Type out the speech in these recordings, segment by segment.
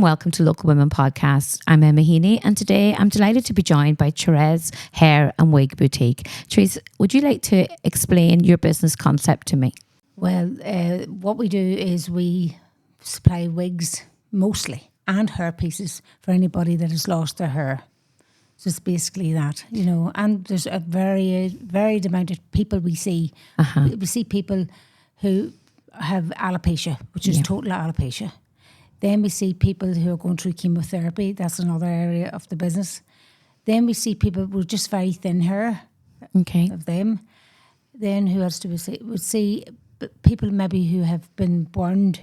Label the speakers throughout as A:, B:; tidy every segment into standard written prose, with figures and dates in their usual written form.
A: welcome to Local Women Podcast. I'm Emma Heaney, and today I'm delighted to be joined by Therese Hair and Wig Boutique. Therese, would you like to explain your business concept to me?
B: Well, what we do is we supply wigs mostly and hair pieces for anybody that has lost their hair. So it's basically that, you know, and there's a varied amount of people we see. We see people who have alopecia, which is total alopecia. Then we see people who are going through chemotherapy. That's another area of the business. Then we see people with just very thin hair of them. Then who else do we see? We see people maybe who have been burn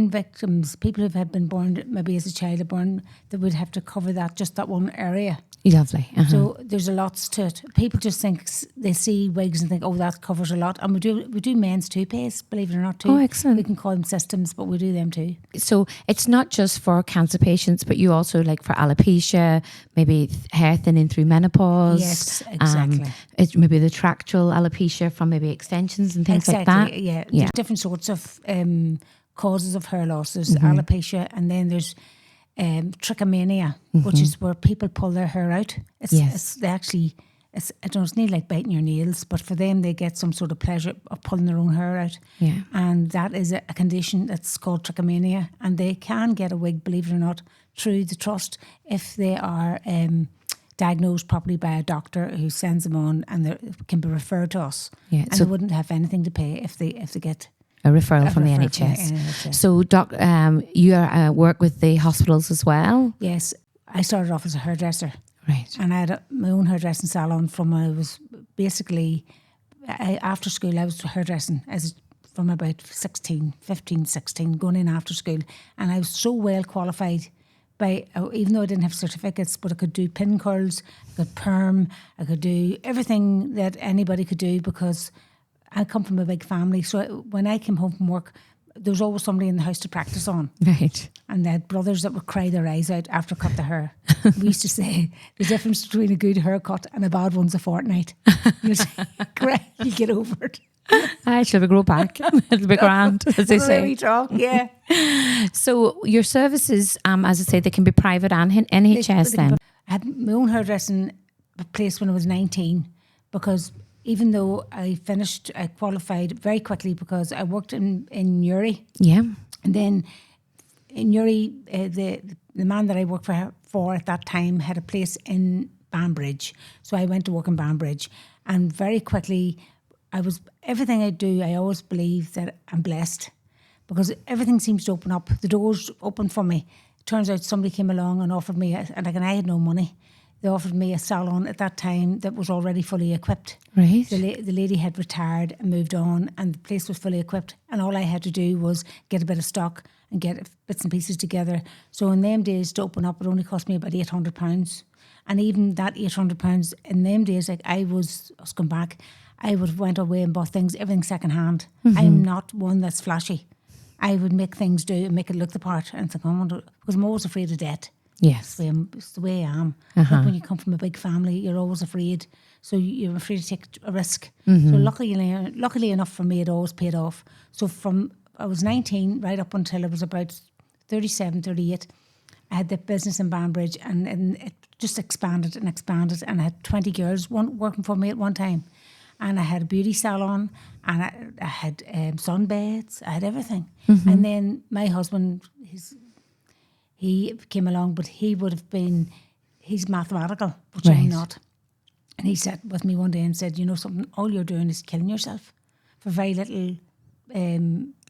B: victims, people who have been burned maybe as a child, that would have to cover just that one area.
A: Lovely.
B: So there's a lot to it. People just think, they see wigs and think, oh, that covers a lot. And we do men's toupees, believe it or not, too.
A: Oh, excellent.
B: We can call them systems, but we do them too.
A: So it's not just for cancer patients, but you also like for alopecia, maybe hair thinning through menopause.
B: Yes, exactly.
A: It's maybe the tractional alopecia from maybe extensions and things like that.
B: Yeah. There's different sorts of causes of hair loss. There's alopecia, and then there's trichomania, which is where people pull their hair out. It's nearly like biting your nails, but for them they get some sort of pleasure of pulling their own hair out.
A: Yeah.
B: And that is a condition that's called trichomania, and they can get a wig, believe it or not, through the trust if they are diagnosed properly by a doctor who sends them on, and they can be referred to us. Yeah, and they wouldn't have anything to pay if they get
A: a referral from the NHS. So, Doc, you work with the hospitals as well?
B: Yes. I started off as a hairdresser.
A: Right.
B: And I had my own hairdressing salon from when I was basically, after school, I was hairdressing from about 15, 16, going in after school. And I was so well qualified even though I didn't have certificates, but I could do pin curls, I could perm, I could do everything that anybody could do, because I come from a big family, so when I came home from work, there was always somebody in the house to practice on.
A: Right.
B: And they had brothers that would cry their eyes out after cut their hair. We used to say the difference between a good haircut and a bad one's a fortnight. You'll say, cry, you get over it.
A: I should grow back. It'll be grand, as they say.
B: Really talk, yeah.
A: So your services, as I say, they can be private and NHS then?
B: I had my own hairdressing place when I was 19, because even though I qualified very quickly because I worked in Newry. Yeah. And then in Newry, the man that I worked for at that time had a place in Banbridge. So I went to work in Banbridge. And very quickly, everything I do, I always believe that I'm blessed, because everything seems to open up. The doors open for me. It turns out somebody came along and offered me, and I had no money. They offered me a salon at that time that was already fully equipped.
A: Right.
B: The lady had retired and moved on, and the place was fully equipped. And all I had to do was get a bit of stock and get bits and pieces together. So in them days, to open up, it only cost me about £800. And even that £800 in them days, like I was going back, I would have went away and bought things, everything second hand. I'm not one that's flashy. I would make things do and make it look the part, and think, because I'm always afraid of debt.
A: Yes.
B: It's the way I am. Like when you come from a big family, you're always afraid. So you're afraid to take a risk. So luckily enough for me, it always paid off. So from I was 19 right up until I was about 37, 38, I had the business in Banbridge, and it just expanded. And I had 20 girls working for me at one time. And I had a beauty salon, and I had sunbeds, I had everything. And then my husband, he came along, but he's mathematical, which I'm not. And he sat with me one day and said, you know something, all you're doing is killing yourself for very little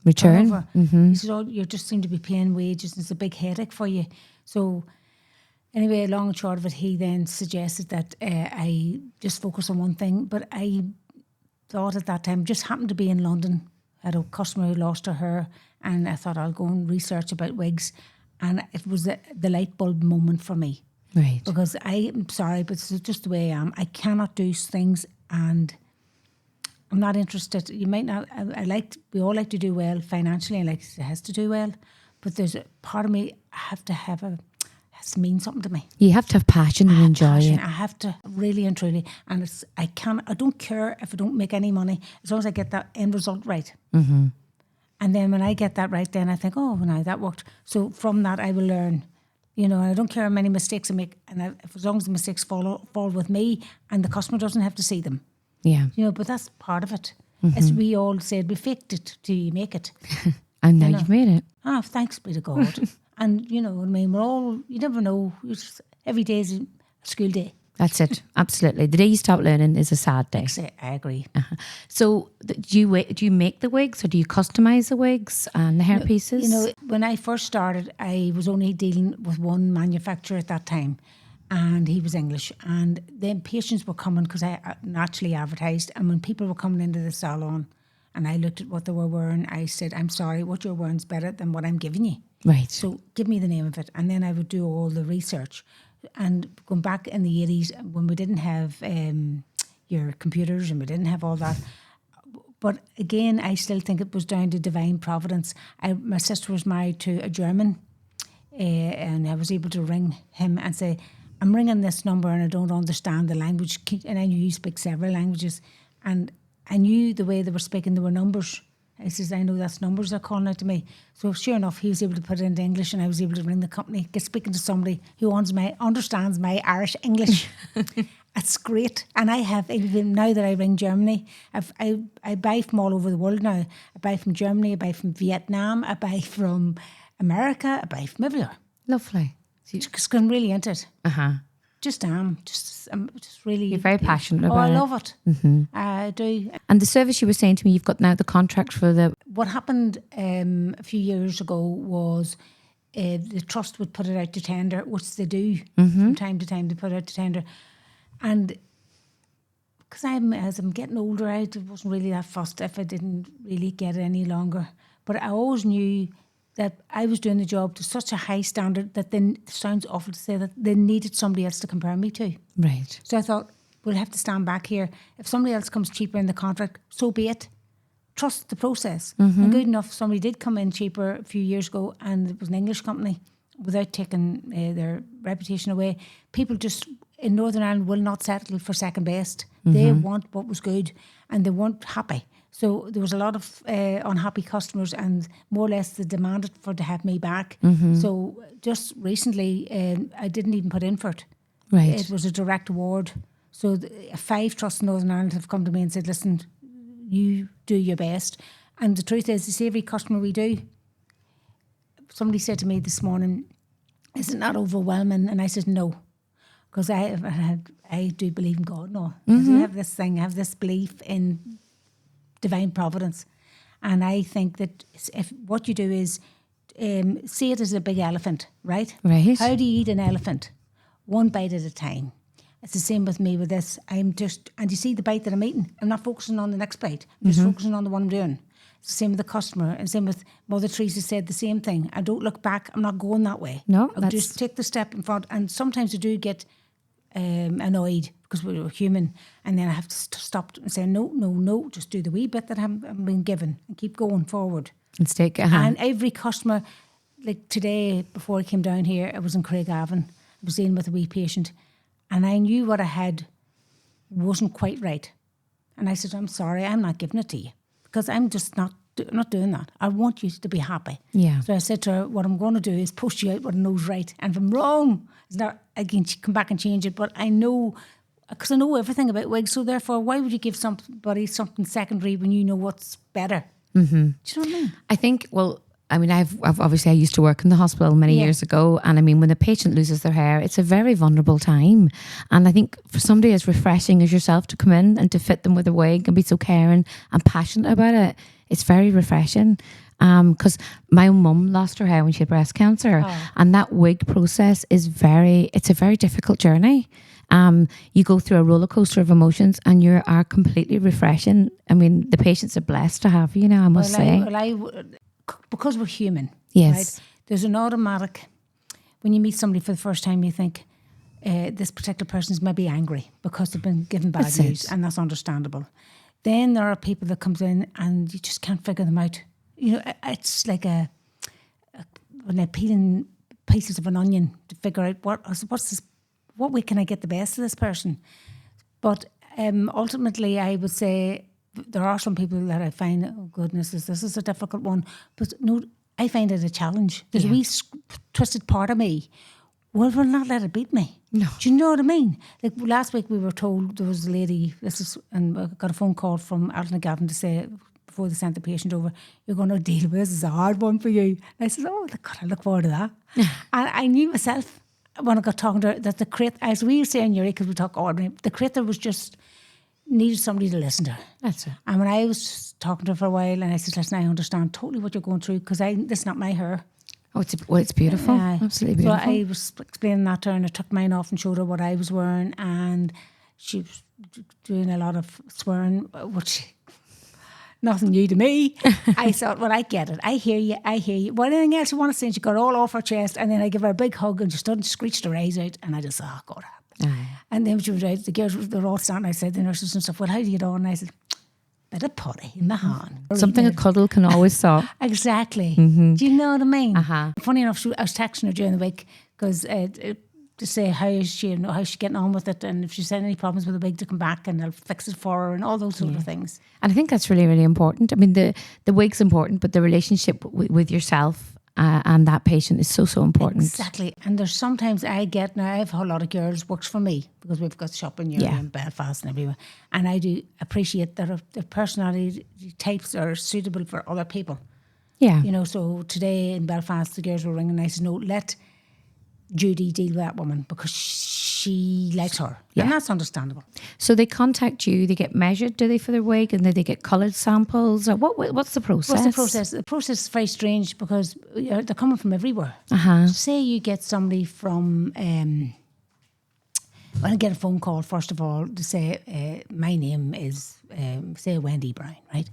A: return.
B: He said, you just seem to be paying wages, and it's a big headache for you. So anyway, long and short of it, he then suggested that I just focus on one thing. But I thought at that time, just happened to be in London, I had a customer who lost her hair, and I thought I'll go and research about wigs. And it was the light bulb moment for me.
A: Right.
B: Because I'm sorry, but it's just the way I am. I cannot do things, and I'm not interested. You might not, we all like to do well financially, and it has to do well. But there's a part of me, has to mean something to me.
A: You have to have passion and enjoy it.
B: I have to, really and truly. And I don't care if I don't make any money, as long as I get that end result right. And then when I get that right, then I think, oh, now that worked. So from that, I will learn. And I don't care how many mistakes I make, and as long as the mistakes fall with me, and the customer doesn't have to see them.
A: Yeah.
B: But that's part of it. As we all said, we faked it till you make it.
A: And now you've made it.
B: Thanks be to God. And we're all. You never know. Every day is a school day.
A: That's it. Absolutely. The day you stop learning is a sad day.
B: I agree.
A: So do you make the wigs, or do you customise the wigs and the hair pieces?
B: When I first started, I was only dealing with one manufacturer at that time, and he was English. And then patients were coming because I naturally advertised. And when people were coming into the salon and I looked at what they were wearing, I said, I'm sorry, what you're wearing is better than what I'm giving you.
A: Right.
B: So give me the name of it. And then I would do all the research. And going back in the 80s, when we didn't have your computers and we didn't have all that. But again, I still think it was down to divine providence. My sister was married to a German, and I was able to ring him and say, I'm ringing this number and I don't understand the language. And I knew you speak several languages. And I knew the way they were speaking, there were numbers. I says, I know that's numbers they're calling out to me. So sure enough, he was able to put it into English, and I was able to ring the company, get speaking to somebody who understands my Irish English. That's great. And I have, even now that I ring Germany, I buy from all over the world now. I buy from Germany, I buy from Vietnam, I buy from America, I buy from everywhere.
A: Lovely.
B: Because I'm really into it. I'm just really.
A: You're very passionate about it.
B: I love it. Mm-hmm. I do.
A: And the service, you were saying to me, you've got now the contract for the.
B: What happened a few years ago was the trust would put it out to tender, which they do from time to time. They put it out to tender, and because as I'm getting older, I wasn't really that fussed if I didn't really get it any longer. But I always knew that I was doing the job to such a high standard that then it sounds awful to say that they needed somebody else to compare me to.
A: Right.
B: So I thought, we'll have to stand back here. If somebody else comes cheaper in the contract, so be it. Trust the process. And good enough, somebody did come in cheaper a few years ago, and it was an English company, without taking their reputation away. People just in Northern Ireland will not settle for second best. They want what was good, and they weren't happy. So there was a lot of unhappy customers, and more or less they demanded to have me back. So just recently, I didn't even put in for it.
A: Right.
B: It was a direct award. So 5 trusts in Northern Ireland have come to me and said, listen, you do your best. And the truth is, it's every customer we do. Somebody said to me this morning, is it not overwhelming? And I said, no. Because I do believe in God, no. I have this belief in divine providence. And I think that if what you do is see it as a big elephant, right?
A: Right.
B: How do you eat an elephant? One bite at a time. It's the same with me with this. And you see the bite that I'm eating. I'm not focusing on the next bite. I'm just focusing on the one I'm doing. It's the same with the customer, and same with Mother Teresa said the same thing. I don't look back. I'm not going that way.
A: No,
B: I'll just take the step in front. And sometimes I do get annoyed because we're human, and then I have to stop and say no, just do the wee bit that I'm being given and keep going forward. And every customer, like today before I came down here, I was in Craigavon. I was dealing with a wee patient, and I knew what I had wasn't quite right. And I said, I'm sorry, I'm not giving it to you because I'm just not doing that. I want you to be happy.
A: Yeah.
B: So I said to her, what I'm going to do is push you out what I know's right. And if I'm wrong, it's not, I can come back and change it. But I know, because I know everything about wigs. So therefore, why would you give somebody something secondary when you know what's better? Do you know what I mean?
A: I think, I've obviously, I used to work in the hospital many years ago, and I mean, when a patient loses their hair, it's a very vulnerable time. And I think for somebody as refreshing as yourself to come in and to fit them with a wig and be so caring and passionate about it, it's very refreshing. Because my own mum lost her hair when she had breast cancer, and that wig process it's a very difficult journey. You go through a roller coaster of emotions, and you are completely refreshing. I mean, the patients are blessed to have you now, I must say.
B: Because we're human,
A: yes.
B: Right? There's an automatic, when you meet somebody for the first time, you think this particular person's maybe angry because they've been given bad news, and that's understandable. Then there are people that comes in and you just can't figure them out. You know, it's like when they're peeling pieces of an onion to figure out what way can I get the best of this person. But ultimately, I would say there are some people that I find, oh goodness, this is a difficult one. But no, I find it a challenge. There's a wee twisted part of me. Well, we'll not let it beat me.
A: No.
B: Do you know what I mean? Like last week we were told there was a lady, and I got a phone call from Alton Gavin to say, before they sent the patient over, you're going to deal with this. It's a hard one for you. And I said, oh, God, I look forward to that. And I knew myself when I got talking to her that the crate, as we were saying, Yuri, because we talk ordinary, the crate was just needed somebody to listen to her.
A: That's it.
B: And when I was talking to her for a while, and I said, listen, I understand totally what you're going through, because this is not my hair.
A: Oh, it's beautiful. Absolutely beautiful.
B: So I was explaining that to her, and I took mine off and showed her what I was wearing, and she was doing a lot of swearing, which nothing new to me. I thought, well, I get it. I hear you. Well, anything else you want to say? And she got all off her chest, and then I give her a big hug, and she stood and screeched her eyes out, and I just thought, oh, God. And then she was out, the girls, they're all standing outside, the nurses and stuff, well, how do you get on? And I said, bit of putty in the hand.
A: Something a cuddle can always solve.
B: Exactly. Do you know what I mean? Funny enough, I was texting her during the week because to say how's she getting on with it, and if she's had any problems with the wig to come back and I'll fix it for her and all those sort of things.
A: And I think that's really, really important. I mean, the wig's important, but the relationship with yourself and that patient is so, so important.
B: Exactly. And there's sometimes I have a lot of girls works for me because we've got shop in Europe and Belfast and everywhere. And I do appreciate that their personality types are suitable for other people.
A: Yeah.
B: You know, so today in Belfast, the girls were ringing and I said, no, let Judy deal with that woman because she likes her. Yeah. And that's understandable.
A: So they contact you, they get measured, do they, for their wig? And then they get coloured samples? Or what's the process?
B: What's the process? The process is very strange because they're coming from everywhere. Say you get somebody from... well, I get a phone call, first of all, to say, my name is, say, Wendy Brown, right?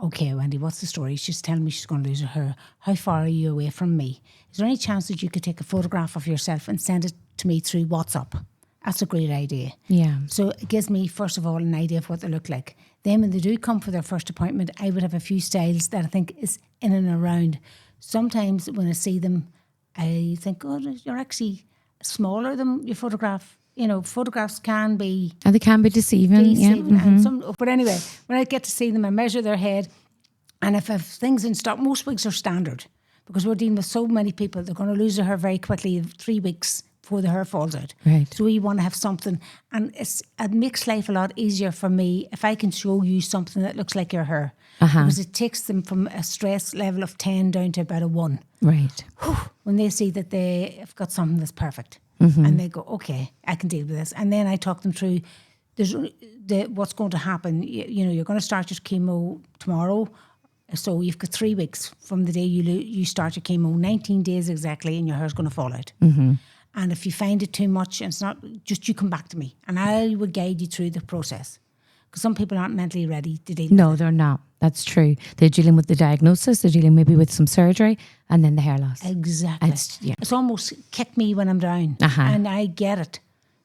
B: Okay, Wendy, what's the story? She's telling me she's going to lose her hair. How far are you away from me? Is there any chance that you could take a photograph of yourself and send it to me through WhatsApp? That's a great idea. Yeah. So it gives me, first of all, an idea of what they look like. Then when they do come for their first appointment, I would have a few styles that I think is in and around. Sometimes when I see them, I think, oh, you're actually smaller than your photograph. You know, photographs can be...
A: And they can be deceiving. Yeah.
B: And but anyway, when I get to see them, I measure their head. And if I have things in stock, most wigs are standard. Because we're dealing with so many people, they're going to lose their hair very quickly, 3 weeks before the hair falls out.
A: Right.
B: So we want to have something. And it makes life a lot easier for me if I can show you something that looks like your hair. Because it takes them from a stress level of 10 down to about a 1.
A: Right.
B: When they see that they have got something that's perfect. And they go, okay, I can deal with this. And then I talk them through what's going to happen. You know, you're going to start your chemo tomorrow. So you've got 3 weeks from the day you start your chemo, 19 days exactly, and your hair's going to fall out. And if you find it too much, and it's not, just you come back to me. And I will guide you through the process. Because some people aren't mentally ready to deal with it.
A: No, they're not. That's true. They're dealing with the diagnosis, they're dealing maybe with some surgery, and then the hair loss.
B: Exactly. It's almost kick me when I'm down. And I get it.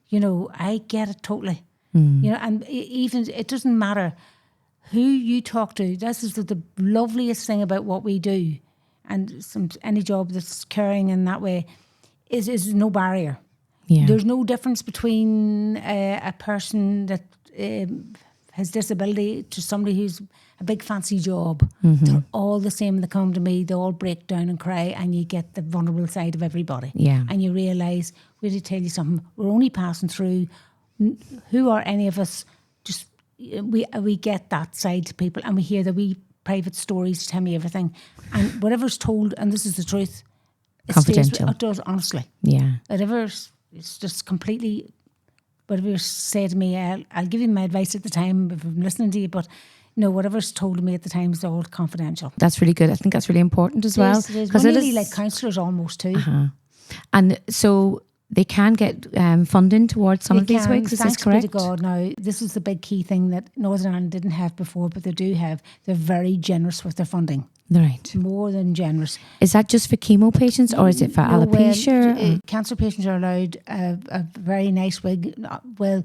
B: You know, I get it totally. You know, and even, it doesn't matter who you talk to. This is the loveliest thing about what we do. And any job that's caring in that way is no barrier. Yeah. There's no difference between a person that has disability to somebody who's a big fancy job. They're all the same. They come to me, they all break down and cry, and you get the vulnerable side of everybody. Yeah. And you realise, we're to tell you something, we're only passing through. Who are any of us? Just we get that side to people, and we hear the wee private stories, tell me everything. And whatever's told, and this is the truth,
A: confidential.
B: It does, honestly. Yeah. It's just completely... Whatever you say to me, I'll give you my advice at the time if I'm listening to you, but no, whatever's told to me at the time is all confidential.
A: That's really good. I think that's really important as well.
B: Because it is like counsellors almost too.
A: And so they can get funding towards some of these wigs, is this correct?
B: Thanks be to God. Now, this is the big key thing that Northern Ireland didn't have before, but they do have. They're very generous with their funding.
A: Right.
B: More than generous.
A: Is that just for chemo patients or is it for alopecia?
B: Cancer patients are allowed a very nice wig. Well,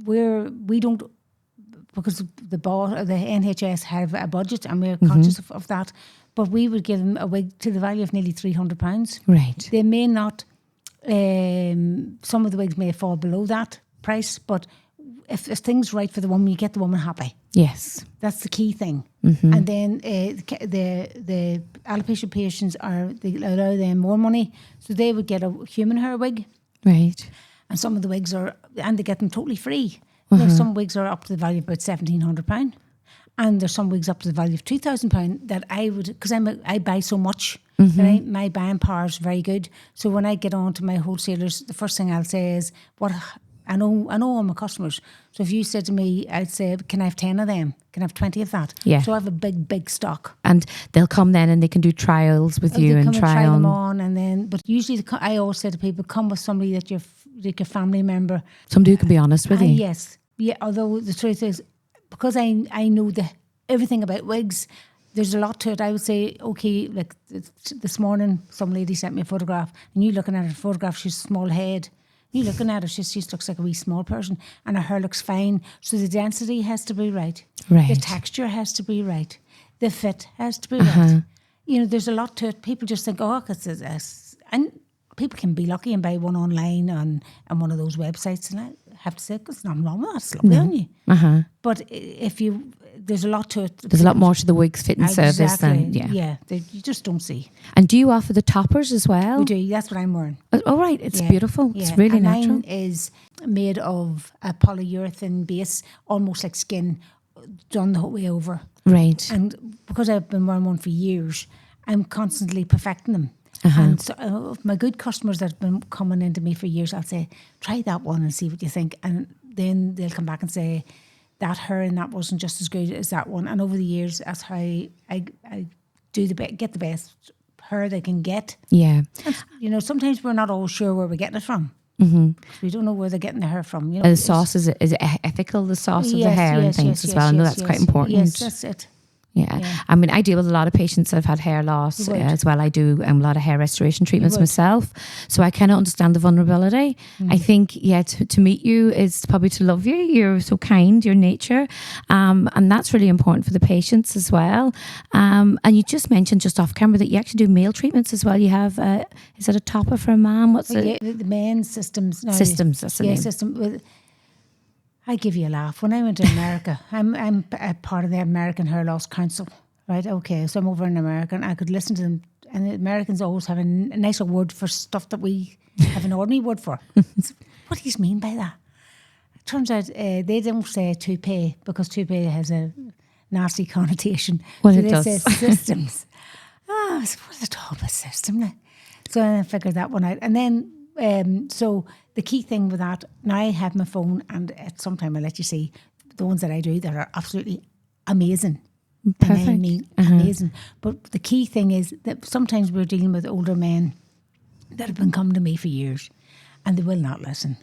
B: we don't, because the NHS have a budget and we're conscious of that, but we would give them a wig to the value of nearly £300.
A: Right.
B: They may not, some of the wigs may fall below that price, but if things right for the woman, you get the woman happy.
A: Yes.
B: That's the key thing. And then the alopecia patients they allow them more money, so they would get a human hair wig.
A: Right.
B: And some of the wigs and they get them totally free. There's some wigs are up to the value of about £1,700, and there's some wigs up to the value of £2,000 that I would, because I buy so much. That my buying power is very good. So when I get on to my wholesalers, the first thing I'll say is, "What I know all my customers. So if you said to me, I'd say, can I have 10 of them? Can I have 20 of that?
A: Yeah.
B: So I have a big stock.
A: And they'll come then and they can do trials with you and try
B: them on, and then. But usually, I always say to people, come with somebody that your family member.
A: Somebody who can be honest with you.
B: Yes, yeah. Although the truth is, because I know everything about wigs. There's a lot to it. I would say, okay, like this morning, some lady sent me a photograph, and you looking at her photograph, she's a small head. You looking at her, she just looks like a wee small person, and her hair looks fine. So the density has to be right.
A: Right.
B: The texture has to be right. The fit has to be right. You know, there's a lot to it. People just think, oh, it's and people can be lucky and buy one online on one of those websites, and I have to say, there's nothing wrong with that. It's lovely on you. But there's a lot to it.
A: There's a lot more to the wigs fitting service than
B: you just don't see.
A: And do you offer the toppers as well?
B: We do. That's what I'm wearing.
A: Oh, right. It's beautiful. Yeah. It's really
B: and
A: natural.
B: Mine is made of a polyurethane base, almost like skin, done the whole way over.
A: Right.
B: And because I've been wearing one for years, I'm constantly perfecting them. And so my good customers that have been coming into me for years, I'll say, try that one and see what you think. And then they'll come back and say, that hair and that wasn't just as good as that one. And over the years, that's how I do get the best hair they can get.
A: Yeah.
B: And, you know, sometimes we're not always sure where we're getting it from. We don't know where they're getting the hair from. You know,
A: the sauce, is it ethical, the sauce of the hair and things as well? I know that's quite important.
B: Yes, that's it.
A: Yeah. I mean, I deal with a lot of patients that have had hair loss as well. I do a lot of hair restoration treatments myself. So I kind of understand the vulnerability. I think, to meet you is probably to love you. You're so kind, your nature. And that's really important for the patients as well. And you just mentioned just off camera that you actually do male treatments as well. You have, is it a topper for a man? What's it?
B: Yeah, the men's systems. Now,
A: systems, that's the name.
B: System. I give you a laugh. When I went to America, I'm a part of the American Hair Loss Council, right? Okay, so I'm over in America, and I could listen to them, and the Americans always have a nicer word for stuff that we have an ordinary word for. What do you mean by that? It turns out they don't say toupee, because toupee has a nasty connotation.
A: Well,
B: so
A: it
B: they
A: does.
B: say systems. What is it all about system now? So I figured that one out. And then, so the key thing with that, now I have my phone, and at some time I'll let you see the ones that I do that are absolutely amazing.
A: Perfect.
B: And I mean amazing. But the key thing is that sometimes we're dealing with older men that have been coming to me for years, and they will not listen.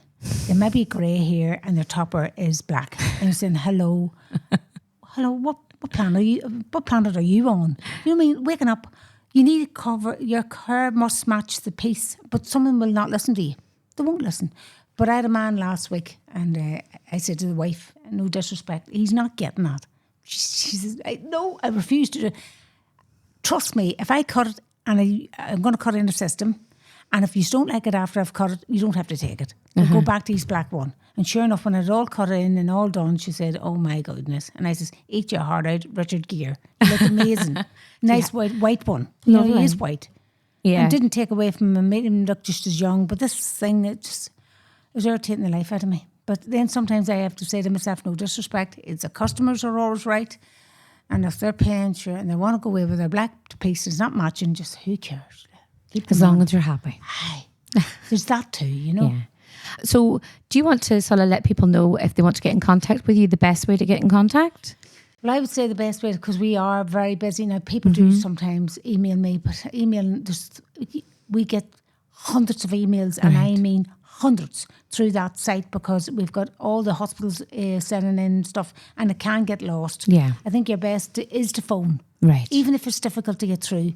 B: They may be grey hair and their topper is black. And you're saying, hello, what planet are you on? You know what I mean? Waking up, you need to cover, your hair must match the piece, but someone will not listen to you. They won't listen. But I had a man last week, and I said to the wife, no disrespect, he's not getting that. She says, no, I refuse to do it. Trust me, if I cut it, and I'm going to cut it in the system, and if you don't like it after I've cut it, you don't have to take it. We'll go back to his black one. And sure enough, when it all cut in and all done, she said, oh my goodness. And I says, eat your heart out, Richard Gere. You look amazing. Nice white one. You know, he is white.
A: Yeah.
B: And didn't take away from him, made him look just as young. But this thing, it was irritating the life out of me. But then sometimes I have to say to myself, no disrespect, it's the customers are always right. And if they're paying, sure, and they want to go away with their black pieces not matching, just who cares? Keep them
A: as long
B: on.
A: as you're happy.
B: Aye. There's that too, you know.
A: Yeah. So do you want to sort of let people know if they want to get in contact with you, the best way to get in contact?
B: Well, I would say the best way, because we are very busy now. People do sometimes email me, but we get hundreds of emails, and I mean hundreds through that site, because we've got all the hospitals sending in stuff, and it can get lost.
A: Yeah.
B: I think your best is to phone.
A: Right.
B: Even if it's difficult to get through.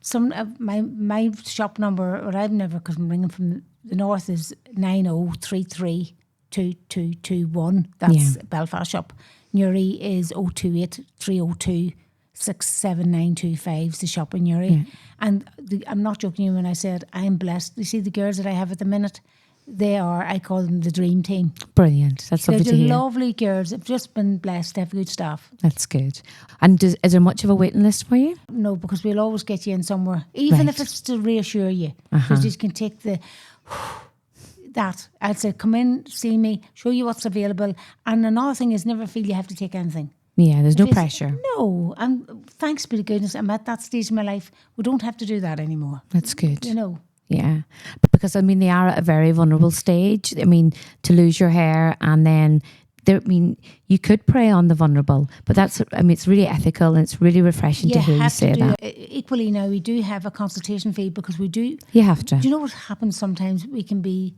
B: Some my shop number, or I've never, because I'm ringing from the north, is 9033 2221. That's Belfast shop. Newry is 028 302 67925. It's the shop in Newry. Yeah. And I'm not joking you when I said I'm blessed. You see the girls that I have at the minute, they are, I call them the dream team.
A: Brilliant. That's lovely to
B: They're
A: hear.
B: lovely girls. They've just been blessed to have good staff.
A: That's good. And is there much of a waiting list for you?
B: No, because we'll always get you in somewhere, even if
A: Right.
B: it's to reassure you. Because you can take that. I'd say, come in, see me, show you what's available. And another thing is never feel you have to take anything.
A: Yeah, there's no
B: Because-
A: pressure.
B: No, and thanks be to goodness, I'm at that stage in my life. We don't have to do that anymore.
A: That's good.
B: You know.
A: Yeah. Because, I mean, they are at a very vulnerable stage. I mean, to lose your hair and then, you could prey on the vulnerable, but it's really ethical and it's really refreshing to hear you say that.
B: Equally now, we do have a consultation fee because we do.
A: You have to.
B: Do you know what happens sometimes? We can be,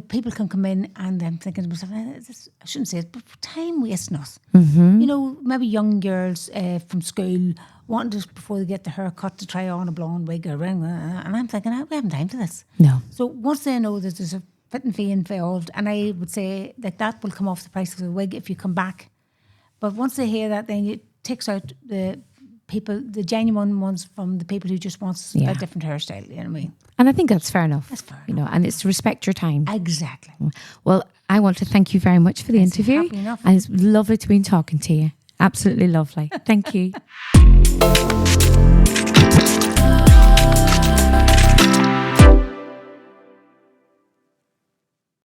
B: people can come in and I'm thinking to myself, I shouldn't say it, but time wasting us.
A: Mm-hmm.
B: You know, maybe young girls from school wanting to, before they get the haircut, to try on a blonde wig or ring, and I'm thinking, we haven't time for this.
A: No.
B: So once they know that there's a fitting fee involved, and I would say that will come off the price of the wig if you come back. But once they hear that, then it takes out the people, the genuine ones from the people who just wants a different hairstyle. You know what I mean?
A: And I think that's fair enough.
B: That's fair
A: You know, and it's to respect your time.
B: Exactly.
A: Well, I want to thank you very much for the interview.
B: happy enough.
A: And it's lovely to be talking to you. Absolutely lovely. Thank you.